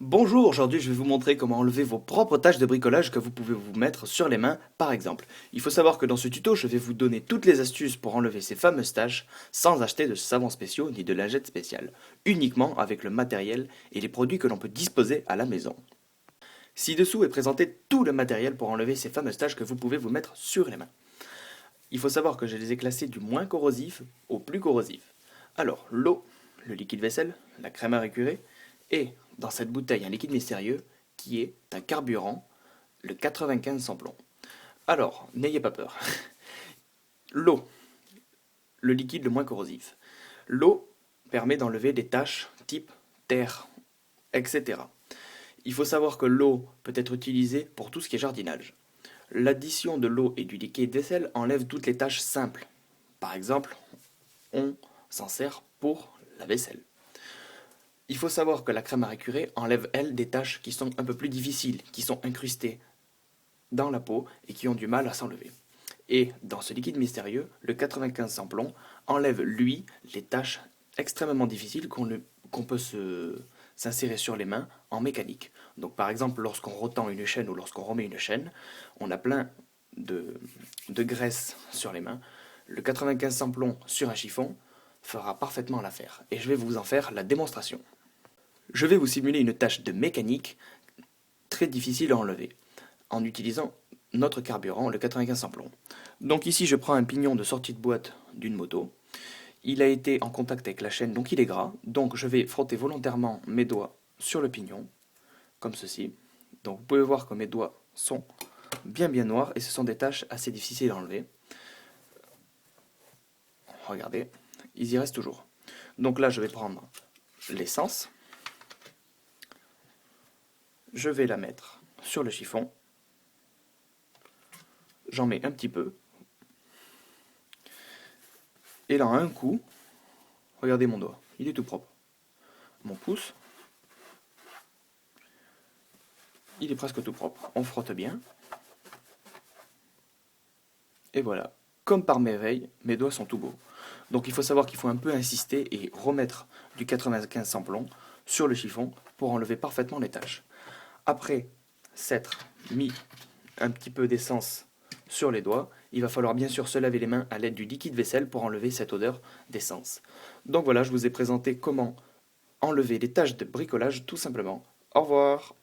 Bonjour, aujourd'hui je vais vous montrer comment enlever vos propres tâches de bricolage que vous pouvez vous mettre sur les mains par exemple. Il faut savoir que dans ce tuto je vais vous donner toutes les astuces pour enlever ces fameuses tâches sans acheter de savons spéciaux ni de lingettes spéciales, uniquement avec le matériel et les produits que l'on peut disposer à la maison. Ci-dessous est présenté tout le matériel pour enlever ces fameuses tâches que vous pouvez vous mettre sur les mains. Il faut savoir que je les ai classées du moins corrosif au plus corrosif. Alors, l'eau, le liquide vaisselle, la crème à récurer, et dans cette bouteille un liquide mystérieux qui est un carburant, le 95 sans plomb. Alors, n'ayez pas peur. L'eau, le liquide le moins corrosif. L'eau permet d'enlever des taches type terre, etc. Il faut savoir que l'eau peut être utilisée pour tout ce qui est jardinage. L'addition de l'eau et du liquide vaisselle enlève toutes les tâches simples. Par exemple, on s'en sert pour la vaisselle. Il faut savoir que la crème à récurer enlève, elle, des taches qui sont un peu plus difficiles, qui sont incrustées dans la peau et qui ont du mal à s'enlever. Et dans ce liquide mystérieux, le 95 sans plomb enlève, lui, les taches extrêmement difficiles qu'on peut s'insérer sur les mains en mécanique. Donc par exemple, lorsqu'on retend une chaîne ou lorsqu'on remet une chaîne, on a plein de graisse sur les mains. Le 95 sans plomb sur un chiffon fera parfaitement l'affaire. Et je vais vous en faire la démonstration. Je vais vous simuler une tâche de mécanique très difficile à enlever en utilisant notre carburant, le 95 sans plomb. Donc ici, je prends un pignon de sortie de boîte d'une moto. Il a été en contact avec la chaîne, donc il est gras. Donc je vais frotter volontairement mes doigts sur le pignon, comme ceci. Donc vous pouvez voir que mes doigts sont bien noirs et ce sont des tâches assez difficiles à enlever. Regardez, ils y restent toujours. Donc là, je vais prendre l'essence. Je vais la mettre sur le chiffon. J'en mets un petit peu. Et là, un coup, regardez mon doigt, il est tout propre. Mon pouce, il est presque tout propre. On frotte bien. Et voilà, comme par merveille, mes doigts sont tout beaux. Donc il faut savoir qu'il faut un peu insister et remettre du 95 sans plomb sur le chiffon pour enlever parfaitement les taches. Après s'être mis un petit peu d'essence sur les doigts, il va falloir bien sûr se laver les mains à l'aide du liquide vaisselle pour enlever cette odeur d'essence. Donc voilà, je vous ai présenté comment enlever les taches de bricolage tout simplement. Au revoir!